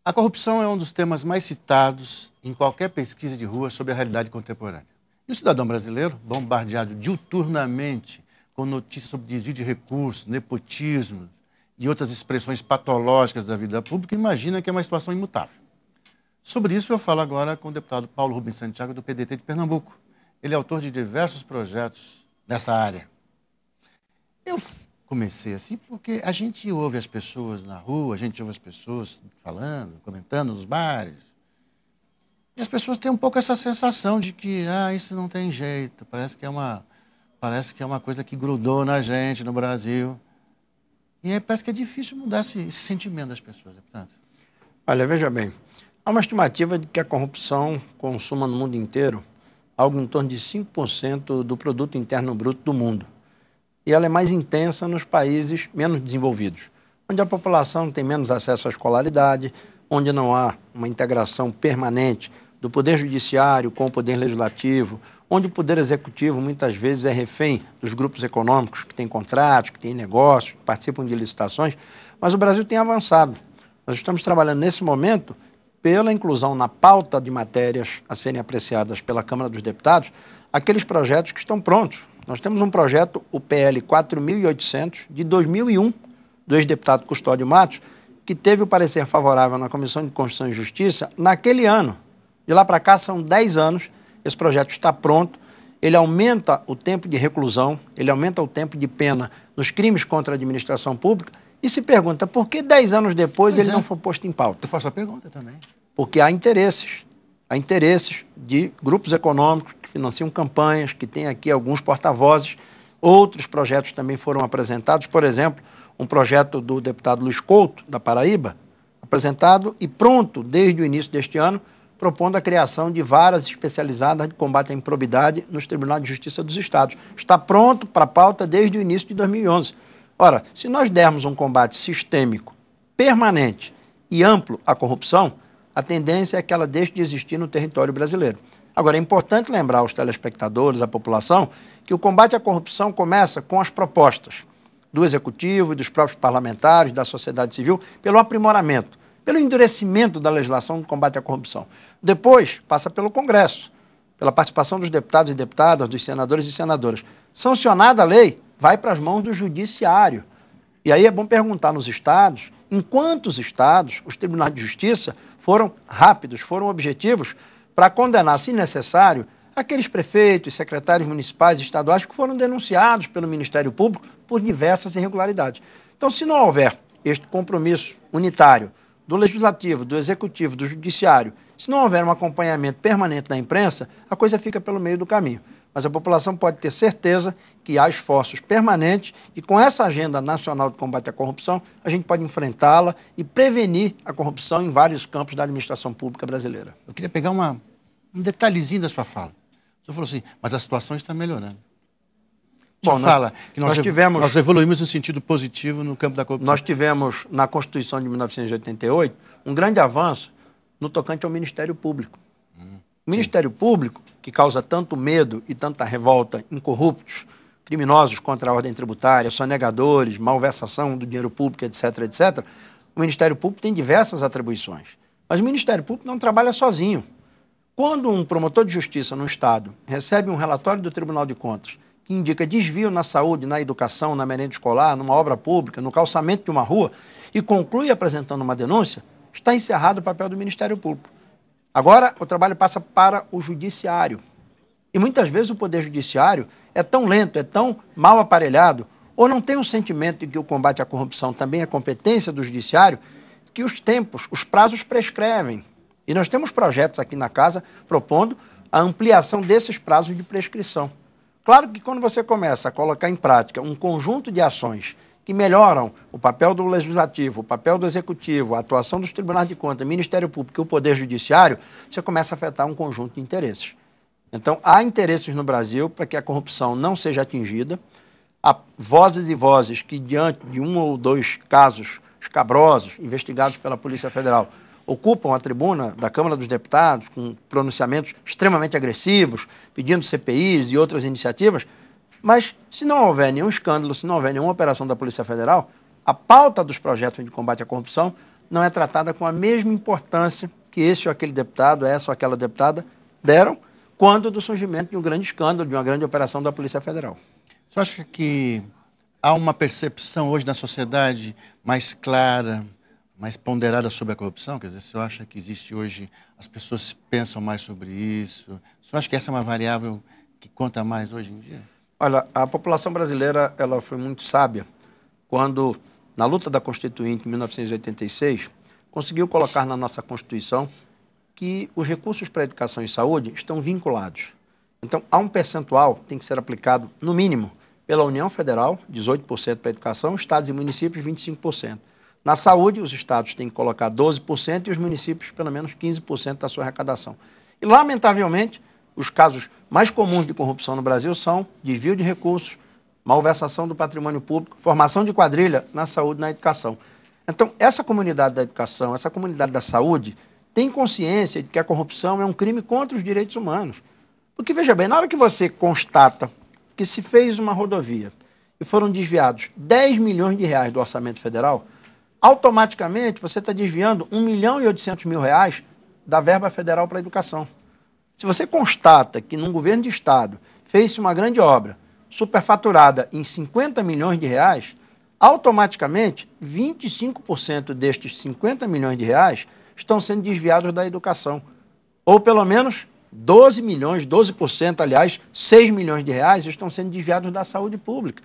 A corrupção é um dos temas mais citados em qualquer pesquisa de rua sobre a realidade contemporânea. E o cidadão brasileiro, bombardeado diuturnamente com notícias sobre desvio de recursos, nepotismo e outras expressões patológicas da vida pública, imagina que é uma situação imutável. Sobre isso eu falo agora com o deputado Paulo Rubens Santiago, do PDT de Pernambuco. Ele é autor de diversos projetos nessa área. Eu comecei assim porque a gente ouve as pessoas na rua, a gente ouve as pessoas falando, comentando nos bares. E as pessoas têm um pouco essa sensação de que isso não tem jeito, parece que é uma coisa que grudou na gente no Brasil. E aí parece que é difícil mudar esse sentimento das pessoas, deputado. Olha, veja bem, há uma estimativa de que a corrupção consuma no mundo inteiro algo em torno de 5% do produto interno bruto do mundo. E ela é mais intensa nos países menos desenvolvidos, onde a população tem menos acesso à escolaridade, onde não há uma integração permanente do poder judiciário com o poder legislativo, onde o poder executivo muitas vezes é refém dos grupos econômicos que têm contratos, que têm negócios, que participam de licitações, mas o Brasil tem avançado. Nós estamos trabalhando nesse momento pela inclusão na pauta de matérias a serem apreciadas pela Câmara dos Deputados, aqueles projetos que estão prontos. Nós temos um projeto, o PL 4.800, de 2001, do ex-deputado Custódio Matos, que teve o parecer favorável na Comissão de Constituição e Justiça naquele ano. De lá para cá são 10 anos, esse projeto está pronto, ele aumenta o tempo de reclusão, ele aumenta o tempo de pena nos crimes contra a administração pública e se pergunta por que 10 anos depois ele não foi posto em pauta. Eu faço a pergunta também. Porque há interesses de grupos econômicos que financiam campanhas, que tem aqui alguns porta-vozes, outros projetos também foram apresentados, por exemplo, um projeto do deputado Luiz Couto, da Paraíba, apresentado e pronto desde o início deste ano, propondo a criação de varas especializadas de combate à improbidade nos Tribunais de Justiça dos Estados. Está pronto para a pauta desde o início de 2011. Ora, se nós dermos um combate sistêmico, permanente e amplo à corrupção, a tendência é que ela deixe de existir no território brasileiro. Agora, é importante lembrar aos telespectadores, à população, que o combate à corrupção começa com as propostas do Executivo e dos próprios parlamentares, da sociedade civil, pelo aprimoramento, pelo endurecimento da legislação de combate à corrupção. Depois, passa pelo Congresso, pela participação dos deputados e deputadas, dos senadores e senadoras. Sancionada a lei, vai para as mãos do Judiciário. E aí é bom perguntar nos estados, em quantos estados os tribunais de justiça foram rápidos, foram objetivos para condenar, se necessário, aqueles prefeitos, secretários municipais e estaduais que foram denunciados pelo Ministério Público por diversas irregularidades. Então, se não houver este compromisso unitário do Legislativo, do Executivo, do Judiciário, se não houver um acompanhamento permanente da imprensa, a coisa fica pelo meio do caminho. Mas a população pode ter certeza que há esforços permanentes e com essa agenda nacional de combate à corrupção, a gente pode enfrentá-la e prevenir a corrupção em vários campos da administração pública brasileira. Eu queria pegar um detalhezinho da sua fala. O senhor falou assim, mas a situação está melhorando. O senhor fala que nós evoluímos no sentido positivo no campo da corrupção. Nós tivemos, na Constituição de 1988, um grande avanço no tocante ao Ministério Público. O Ministério Público, que causa tanto medo e tanta revolta em corruptos, criminosos contra a ordem tributária, sonegadores, malversação do dinheiro público, etc., etc., o Ministério Público tem diversas atribuições. Mas o Ministério Público não trabalha sozinho. Quando um promotor de justiça no Estado recebe um relatório do Tribunal de Contas que indica desvio na saúde, na educação, na merenda escolar, numa obra pública, no calçamento de uma rua, e conclui apresentando uma denúncia, está encerrado o papel do Ministério Público. Agora, o trabalho passa para o Judiciário. E muitas vezes o Poder Judiciário é tão lento, é tão mal aparelhado, ou não tem um sentimento de que o combate à corrupção também é competência do Judiciário, que os tempos, os prazos prescrevem. E nós temos projetos aqui na casa propondo a ampliação desses prazos de prescrição. Claro que quando você começa a colocar em prática um conjunto de ações que melhoram o papel do Legislativo, o papel do Executivo, a atuação dos Tribunais de Contas, Ministério Público e o Poder Judiciário, você começa a afetar um conjunto de interesses. Então, há interesses no Brasil para que a corrupção não seja atingida. Há vozes e vozes que, diante de um ou dois casos escabrosos, investigados pela Polícia Federal, ocupam a tribuna da Câmara dos Deputados com pronunciamentos extremamente agressivos, pedindo CPIs e outras iniciativas, mas se não houver nenhum escândalo, se não houver nenhuma operação da Polícia Federal, a pauta dos projetos de combate à corrupção não é tratada com a mesma importância que esse ou aquele deputado, essa ou aquela deputada deram quando do surgimento de um grande escândalo, de uma grande operação da Polícia Federal. Você acha que há uma percepção hoje na sociedade mais clara, mais ponderada sobre a corrupção? Quer dizer, você acha que existe hoje, as pessoas pensam mais sobre isso? Você acha que essa é uma variável que conta mais hoje em dia? Olha, a população brasileira ela foi muito sábia quando, na luta da Constituinte em 1986, conseguiu colocar na nossa Constituição que os recursos para a educação e saúde estão vinculados. Então, há um percentual que tem que ser aplicado, no mínimo, pela União Federal, 18% para a educação, estados e municípios, 25%. Na saúde, os estados têm que colocar 12% e os municípios, pelo menos 15% da sua arrecadação. E, lamentavelmente, os casos mais comuns de corrupção no Brasil são desvio de recursos, malversação do patrimônio público, formação de quadrilha na saúde e na educação. Então, essa comunidade da educação, essa comunidade da saúde, tem consciência de que a corrupção é um crime contra os direitos humanos. Porque, veja bem, na hora que você constata que se fez uma rodovia e foram desviados 10 milhões de reais do orçamento federal, automaticamente você está desviando 1.800.000 reais da verba federal para a educação. Se você constata que num governo de estado fez-se uma grande obra superfaturada em 50 milhões de reais, automaticamente 25% destes 50 milhões de reais estão sendo desviados da educação. Ou pelo menos 12 milhões, 12%, aliás, 6 milhões de reais estão sendo desviados da saúde pública.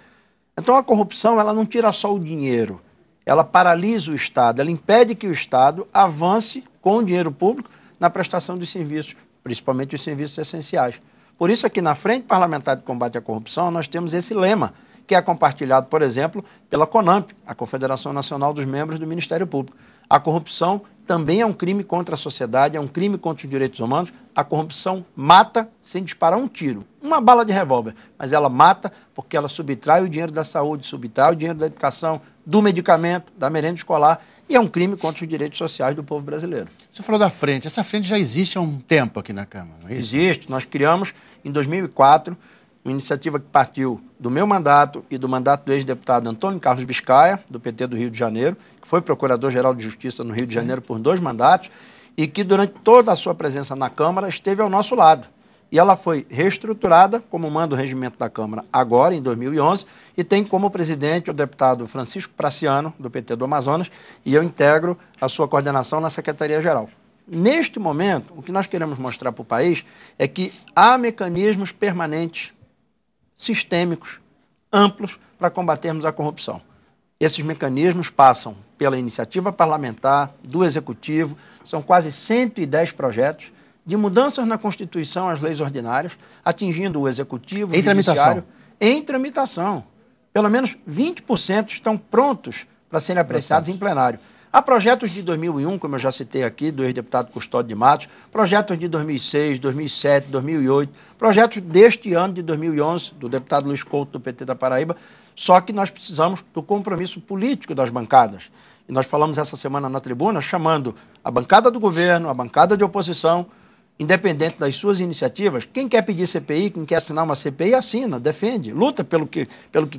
Então a corrupção ela não tira só o dinheiro, ela paralisa o Estado, ela impede que o Estado avance com o dinheiro público na prestação dos serviços, principalmente os serviços essenciais. Por isso aqui na Frente Parlamentar de Combate à Corrupção nós temos esse lema, que é compartilhado, por exemplo, pela CONAMP, a Confederação Nacional dos Membros do Ministério Público. A corrupção também é um crime contra a sociedade, é um crime contra os direitos humanos. A corrupção mata sem disparar um tiro, uma bala de revólver, mas ela mata porque ela subtrai o dinheiro da saúde, subtrai o dinheiro da educação, do medicamento, da merenda escolar, e é um crime contra os direitos sociais do povo brasileiro. Você falou da frente. Essa frente já existe há um tempo aqui na Câmara, não é isso? Existe. Nós criamos, em 2004, uma iniciativa que partiu do meu mandato e do mandato do ex-deputado Antônio Carlos Biscaia, do PT do Rio de Janeiro, que foi Procurador-Geral de Justiça no Rio de Janeiro por 2 mandatos, e que durante toda a sua presença na Câmara esteve ao nosso lado. E ela foi reestruturada, como manda o regimento da Câmara agora, em 2011, e tem como presidente o deputado Francisco Praciano, do PT do Amazonas, e eu integro a sua coordenação na Secretaria-Geral. Neste momento, o que nós queremos mostrar para o país é que há mecanismos permanentes, sistêmicos, amplos, para combatermos a corrupção. Esses mecanismos passam pela iniciativa parlamentar, do Executivo, são quase 110 projetos de mudanças na Constituição às leis ordinárias, atingindo o Executivo, o Judiciário, em tramitação. Pelo menos 20% estão prontos para serem apreciados em plenário. Há projetos de 2001, como eu já citei aqui, do ex-deputado Custódio de Matos, projetos de 2006, 2007, 2008, projetos deste ano de 2011, do deputado Luiz Couto, do PT da Paraíba, só que nós precisamos do compromisso político das bancadas. E nós falamos essa semana na tribuna, chamando a bancada do governo, a bancada de oposição, independente das suas iniciativas. Quem quer pedir CPI, quem quer assinar uma CPI, assina, defende, luta pelo que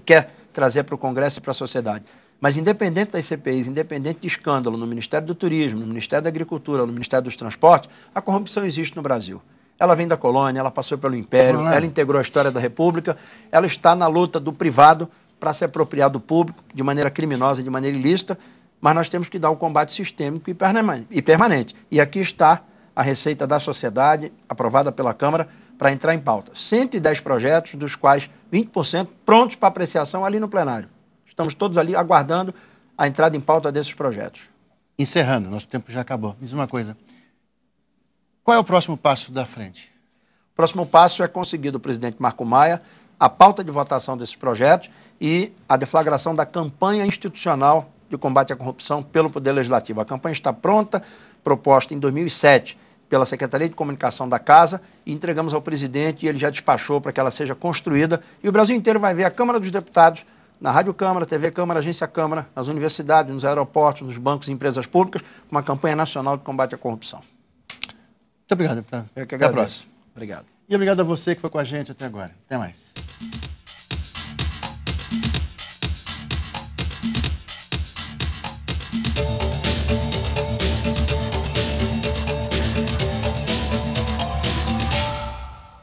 quer trazer para o Congresso e para a sociedade. Mas independente das CPIs, independente de escândalo no Ministério do Turismo, no Ministério da Agricultura, no Ministério dos Transportes, a corrupção existe no Brasil. Ela vem da colônia, ela passou pelo Império, ela integrou a história da República, ela está na luta do privado para se apropriar do público de maneira criminosa, de maneira ilícita, mas nós temos que dar o combate sistêmico e permanente. E aqui está a receita da sociedade, aprovada pela Câmara, para entrar em pauta. 110 projetos, dos quais 20% prontos para apreciação ali no plenário. Estamos todos ali aguardando a entrada em pauta desses projetos. Encerrando, nosso tempo já acabou. Me diz uma coisa. Qual é o próximo passo da frente? O próximo passo é conseguir do presidente Marco Maia a pauta de votação desses projetos e a deflagração da campanha institucional de combate à corrupção pelo Poder Legislativo. A campanha está pronta, proposta em 2007 pela Secretaria de Comunicação da Casa, e entregamos ao presidente e ele já despachou para que ela seja construída. E o Brasil inteiro vai ver a Câmara dos Deputados, na Rádio Câmara, TV Câmara, Agência Câmara, nas universidades, nos aeroportos, nos bancos e empresas públicas, uma campanha nacional de combate à corrupção. Muito obrigado, deputado. Eu que até agradeço. a próxima. Obrigado. E obrigado a você que foi com a gente até agora. Até mais.